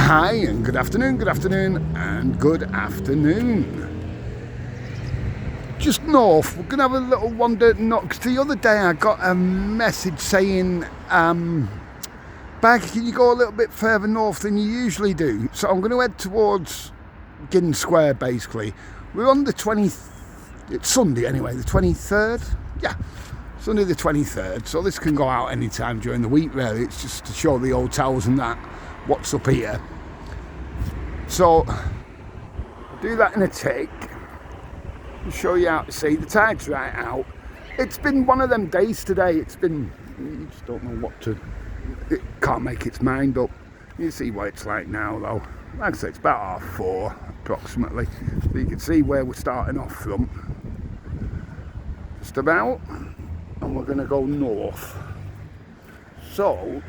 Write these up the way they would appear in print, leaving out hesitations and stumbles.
Hi and good afternoon, and good afternoon. Just north, we're going to have a little wander north. The other day I got a message saying, Baggy, can you go a little bit further north than you usually do? So I'm going to head towards Gynn Square basically. We're on the 20th, it's Sunday anyway, the 23rd? Yeah, Sunday the 23rd. So this can go out any time during the week really. It's just to show the hotels and that, what's up here. So I'll do that in a tick. I'll show you how to see. The tide's right out. It's been one of them days today. It's been, you just don't know what to, it can't make its mind up. You see what it's like now though. Like I say, it's about 4:30 approximately. So you can see where we're starting off from. Just about. And we're going to go north. So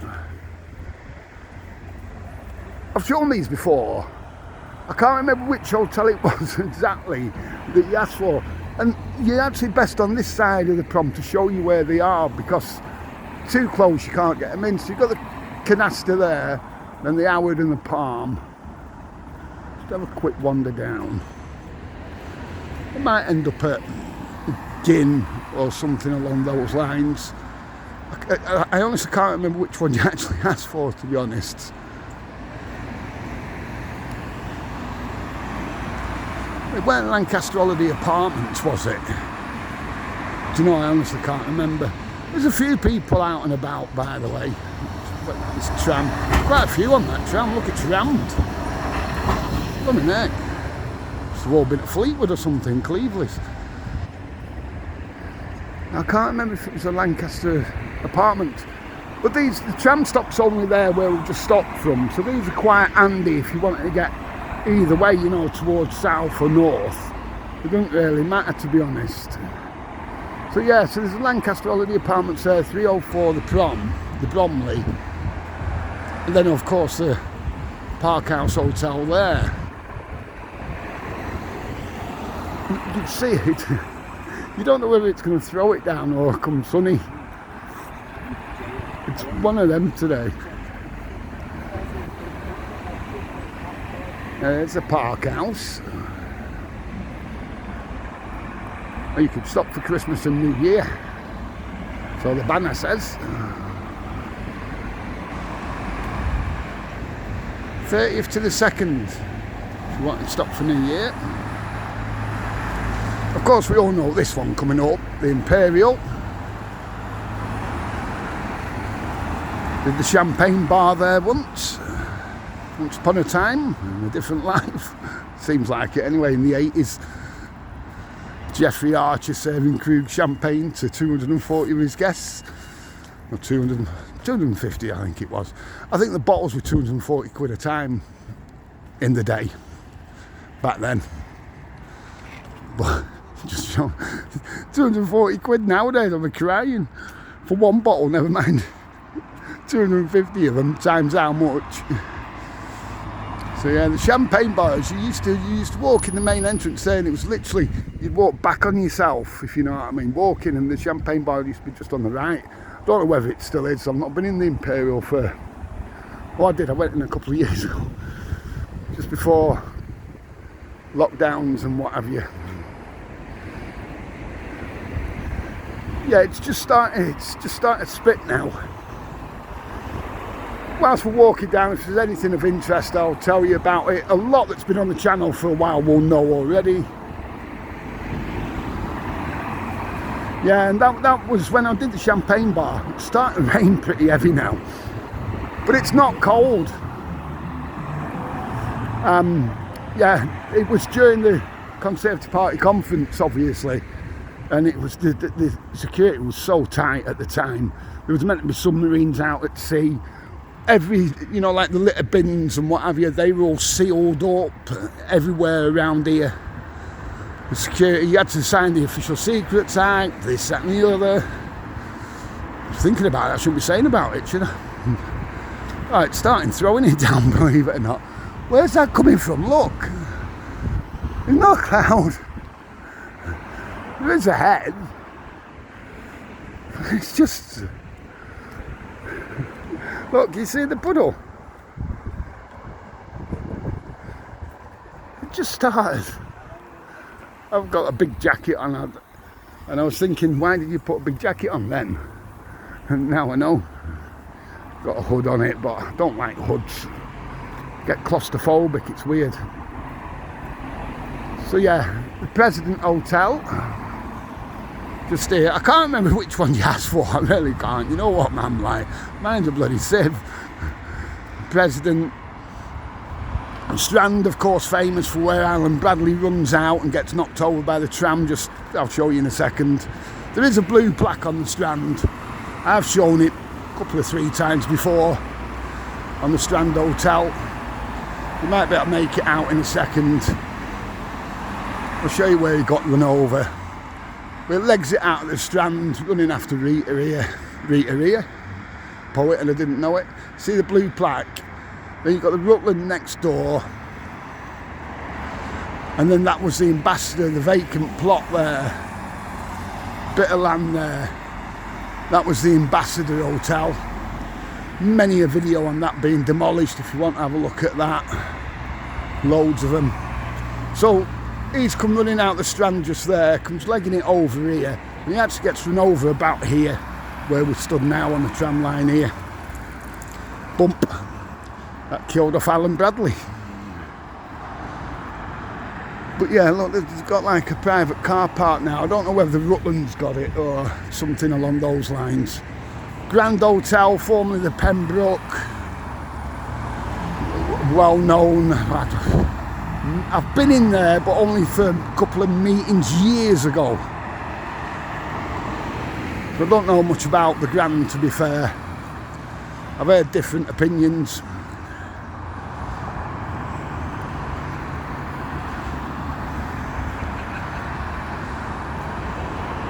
I've shown these before. I can't remember which hotel it was exactly that you asked for. And you're actually best on this side of the prom to show you where they are, because too close you can't get them in. So you've got the canister there, then the Howard and the Palm. Just have a quick wander down. It might end up at Gynn or something along those lines. I honestly can't remember which one you actually asked for, to be honest. It weren't Lancaster Holiday Apartments, was it? Do you know, I honestly can't remember. There's a few people out and about, by the way. This tram, quite a few on that tram. Look, it's rammed. Blimey neck. Must have all been at Fleetwood or something, Cleveland. I can't remember if it was a Lancaster Apartment. But the tram stop's only there where we've just stopped from. So these are quite handy if you wanted to get either way, you know, towards south or north. It doesn't really matter, to be honest. So yeah, so there's a Lancaster Holiday Apartments there, 304 the Prom, the Bromley. And then of course the Park House Hotel there. You can see it. You don't know whether it's going to throw it down or come sunny. It's one of them today. There's a Park House. Or you could stop for Christmas and New Year. So the banner says. 30th to the 2nd, if you want to stop for New Year. Of course, we all know this one coming up, the Imperial. Did the champagne bar there once upon a time, in a different life. Seems like it anyway, in the 80s. Jeffrey Archer serving Krug champagne to 240 of his guests. Or 250, I think it was. I think the bottles were 240 quid a time in the day, back then. But just 240 quid nowadays, I'll be crying for one bottle, never mind 250 of them times how much. So yeah, the champagne bars, you used to walk in the main entrance there, and it was literally, you'd walk back on yourself, if you know what I mean, walking, and the champagne bar used to be just on the right. I don't know whether it still is. I've not been in the Imperial for, well, I went in a couple of years ago, just before lockdowns and what have you. Yeah, it's just starting to spit now. Whilst we're walking down, if there's anything of interest, I'll tell you about it. A lot that's been on the channel for a while will know already. Yeah, and that was when I did the champagne bar. It's starting to rain pretty heavy now, but it's not cold. Yeah, it was during the Conservative Party conference, obviously, and it was the security was so tight at the time. There was meant to be submarines out at sea. Every, you know, like the litter bins and what have you, they were all sealed up everywhere around here. The security, you had to sign the Official Secrets Act, this, that and the other. I was thinking about it, I shouldn't be saying about it, should I? Right, starting throwing it down, believe it or not. Where's that coming from? Look, there's no cloud. There is a head. It's just... Look, you see the puddle? it just started. I've got a big jacket on, and I was thinking, why did you put a big jacket on then? And now I know. Got a hood on it, but I don't like hoods. Get claustrophobic, it's weird. So yeah, the President Hotel. Just here. I can't remember which one you asked for, I really can't. You know what, man, like, mine's a bloody sieve. President. Strand, of course, famous for where Alan Bradley runs out and gets knocked over by the tram. Just, I'll show you in a second. There is a blue plaque on the Strand. I've shown it a couple of 3 times before on the Strand Hotel. You might be able to make it out in a second. I'll show you where he got run over. With legs it out of the Strand, running after Rita here, poet, and I didn't know it. See the blue plaque? Then you've got the Rutland next door, and then that was the Ambassador, the vacant plot there, bit of land there. That was the Ambassador Hotel. Many a video on that being demolished if you want to have a look at that. Loads of them. So he's come running out the Strand just there, comes legging it over here, and he actually gets run over about here, where we stood now on the tram line here. Bump. That killed off Alan Bradley. But yeah, look, they've got like a private car park now. I don't know whether Rutland's got it or something along those lines. Grand Hotel, formerly the Pembroke. Well known. I've been in there, but only for a couple of meetings years ago. So I don't know much about the Grand, to be fair. I've heard different opinions.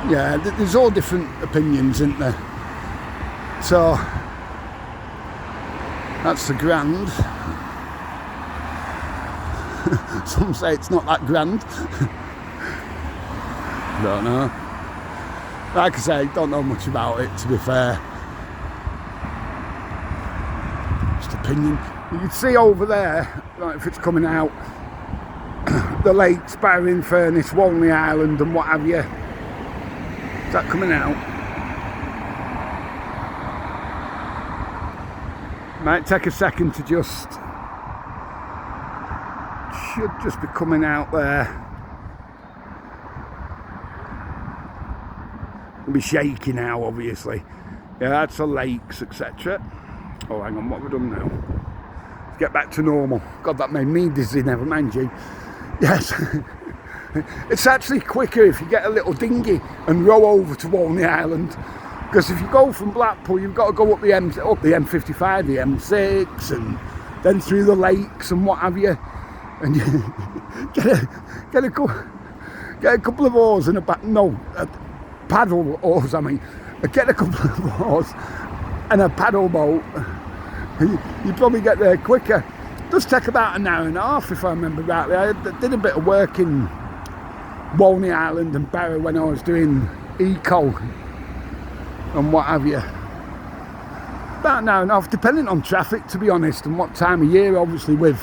Yeah, there's all different opinions, isn't there? So, that's the Grand. Some say it's not that grand. Don't know. Like I say, don't know much about it, to be fair. Just opinion. You can see over there, like if it's coming out, the lakes, Barring Furnace, Walney Island and what have you. Is that coming out? Might take a second to just... Should just be coming out there. It'll be shaky now, obviously. Yeah, that's the lakes, etc. Oh, hang on, what have we done now? Let's get back to normal. God, that made me dizzy, never mind you. Yes. It's actually quicker if you get a little dinghy and row over to Walney Island, because if you go from Blackpool, you've got to go up the M55, the M6, and then through the lakes and what have you, and you get a couple of oars and a paddle oars. I mean, get a couple of oars and a paddle boat. You probably get there quicker. It does take about an hour and a half, if I remember rightly. I did a bit of work in Walney Island and Barrow when I was doing eco and what have you. About an hour and a half, depending on traffic, to be honest, and what time of year. Obviously with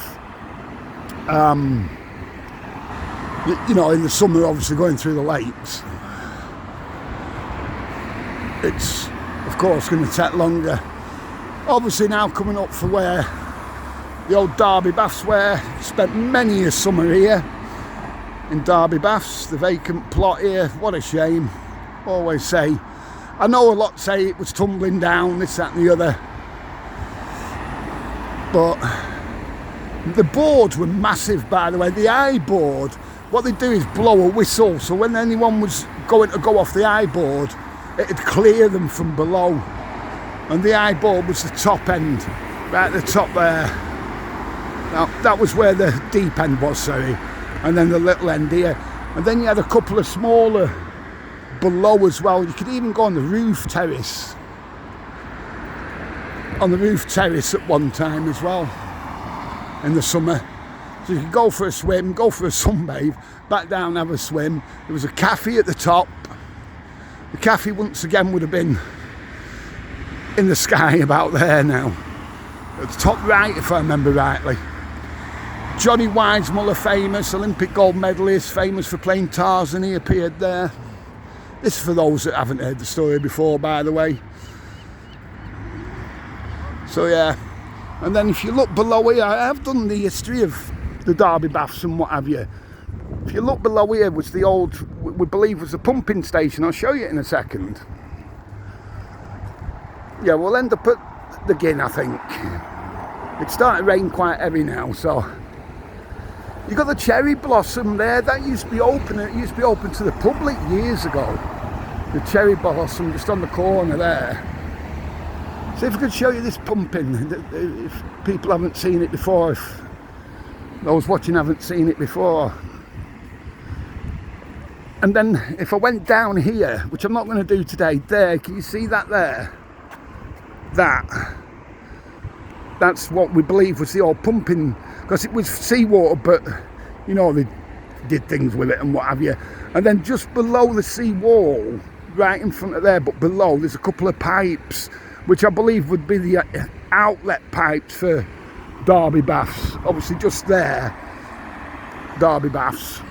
you know, in the summer, obviously going through the lakes, it's of course going to take longer. Obviously now coming up for where the old Derby Baths were. Spent many a summer here in Derby Baths, the vacant plot here. What a shame. Always say, I know a lot say it was tumbling down, this, that and the other, but the boards were massive, by the way. The eye board, what they do is blow a whistle, so when anyone was going to go off the eye board, it'd clear them from below. And the eye board was the top end, right at the top there. Now, that was where the deep end was, sorry. And then the little end here. And then you had a couple of smaller below as well. You could even go on the roof terrace. On the roof terrace at one time as well, in the summer. So you could go for a swim, go for a sunbathe, back down, have a swim. There was a cafe at the top. The cafe once again would have been in the sky about there now. At the top right, if I remember rightly. Johnny Weissmuller, famous Olympic gold medalist, famous for playing Tarzan, he appeared there. This is for those that haven't heard the story before, by the way. So yeah, and then if you look below here, I have done the history of the Derby Baths and what have you. If you look below here was the old, we believe was the pumping station. I'll show you in a second. Yeah, we'll end up at the Gynn, I think. It's starting to rain quite heavy now, so. You got the cherry blossom there, that used to be open, it used to be open to the public years ago. The cherry blossom just on the corner there. See if I could show you this pumping, if people haven't seen it before, if those watching haven't seen it before. And then if I went down here, which I'm not going to do today, there, can you see that there? That's what we believe was the old pumping, because it was seawater, but you know, they did things with it and what have you. And then just below the sea wall, right in front of there, but below, there's a couple of pipes, which I believe would be the outlet pipes for Derby Baths. Obviously just there, Derby Baths.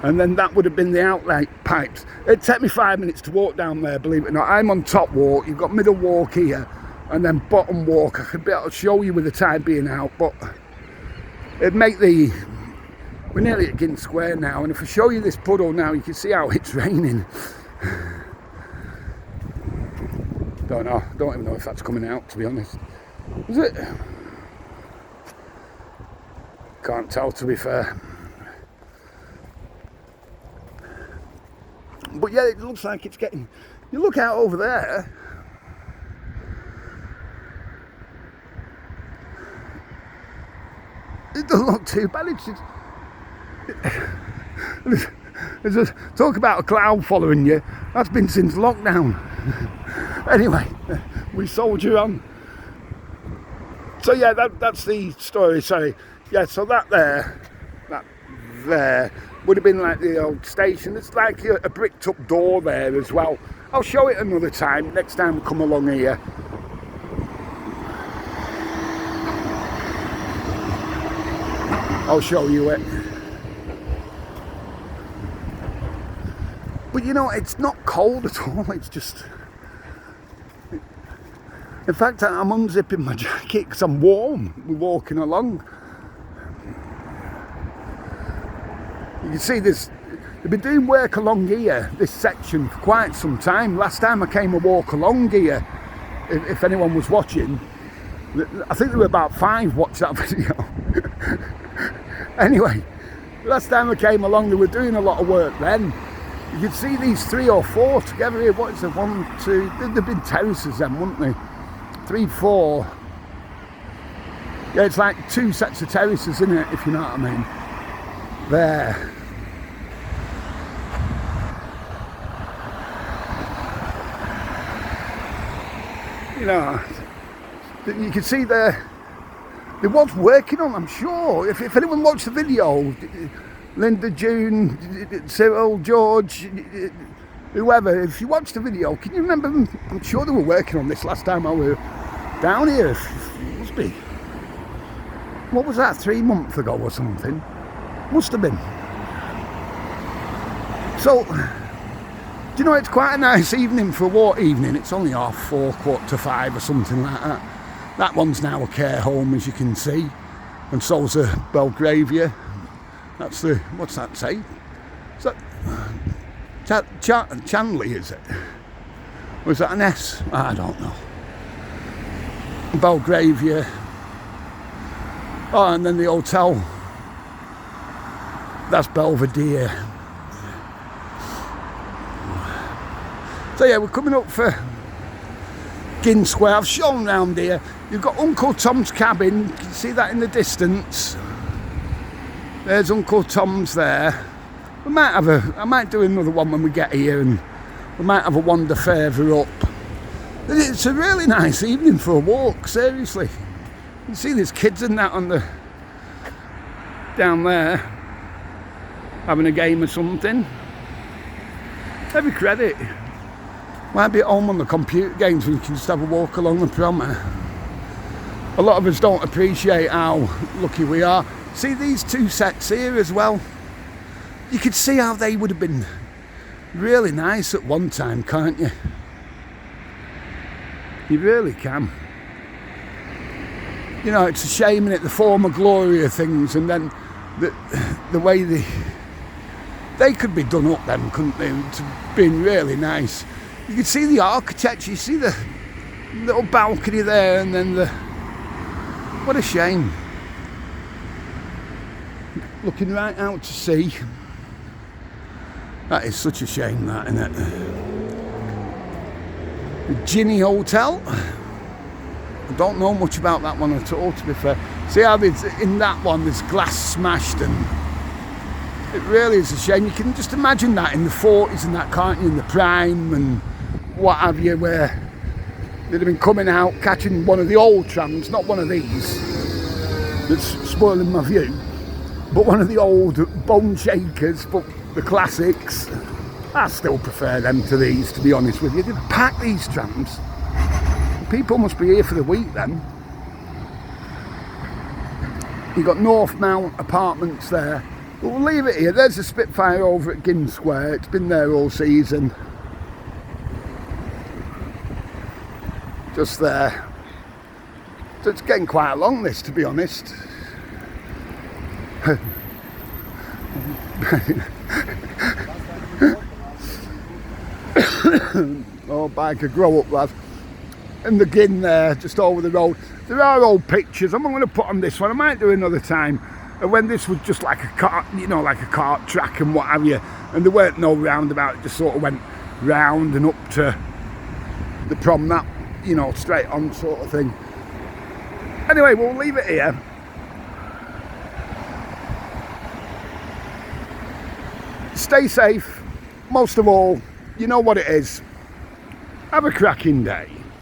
And then that would have been the outlet pipes. It'd take me 5 minutes to walk down there, believe it or not. I'm on top walk, you've got middle walk here, and then bottom walk. I could be able to show you with the tide being out, but it'd make the... We're nearly at Gynn Square now, and if I show you this puddle now, you can see how it's raining. Don't know, don't even know if that's coming out, to be honest. Is it? Can't tell, to be fair. But yeah, it looks like it's getting... You look out over there. It doesn't look too bad. It's just... Talk about a cloud following you. That's been since lockdown. Anyway, we soldier on. So yeah, that's the story. Sorry. Yeah, so that there would have been like the old station. It's like a bricked up door there as well. I'll show it another time, next time we come along here. I'll show you it. But you know, it's not cold at all, it's just... In fact, I'm unzipping my jacket because I'm warm. We're walking along. You can see this, they've been doing work along here, this section, for quite some time. Last time I came a walk along here, if anyone was watching, I think there were about 5 watched that video. Anyway, last time I came along, they were doing a lot of work then. You could see these 3 or 4 together here. What is it? 1, 2, they've been terraces then, wouldn't they? 3, 4. Yeah, it's like 2 sets of terraces, isn't it, if you know what I mean? There. You know, you can see there was working on, I'm sure. If anyone watched the video, Linda, June, Cyril, George, whoever, if you watched the video, can you remember them? I'm sure they were working on this last time I were down here. It must be. What was that, 3 months ago or something? Must have been. So, do you know, it's quite a nice evening for a walk evening. It's only 4:30, 4:45 or something like that. That one's now a care home, as you can see. And so's a Belgravia. That's the, what's that say? Is that Chanley, is it? Or is that an S? I don't know. Belgravia. Oh, and then the hotel. That's Belvedere. So yeah, we're coming up for Gynn Square. I've shown round here. You've got Uncle Tom's cabin. You can see that in the distance. There's Uncle Tom's there. I might do another one when we get here, and we might have a wander further up. It's a really nice evening for a walk, seriously. You can see there's kids and that on the down there having a game or something. Every credit. Might be at home on the computer games when you can just have a walk along the prom. A lot of us don't appreciate how lucky we are. See these two sets here as well? You could see how they would have been really nice at one time, can't you? You really can. You know, it's a shame, innit, the former glory of things, and then the way they could be done up then, couldn't they, to being really nice. You could see the architecture, you see the little balcony there, and then what a shame. Looking right out to sea. That is such a shame, that, isn't it? The Ginny Hotel. I don't know much about that one at all, to be fair. See how in that one there's glass smashed, and it really is a shame. You can just imagine that in the 40s and that, can't you, in the prime and what have you, where they'd have been coming out, catching one of the old trams, not one of these that's spoiling my view, but one of the old bone shakers, but the classics. I still prefer them to these, to be honest with you. They pack these trams. People must be here for the week then. You've got North Mount Apartments there. But we'll leave it here. There's a Spitfire over at Gynn Square. It's been there all season. Just there. So it's getting quite long, this, to be honest. Oh, biker, grow up, lad. And the Gynn there, just over the road. There are old pictures. I'm going to put on this one. I might do another time. When this was just like a cart, you know, like a cart track and what have you. And there weren't no roundabout. It just sort of went round and up to the prom, that, you know, straight on sort of thing. Anyway, we'll leave it here. Stay safe. Most of all, you know what it is. Have a cracking day.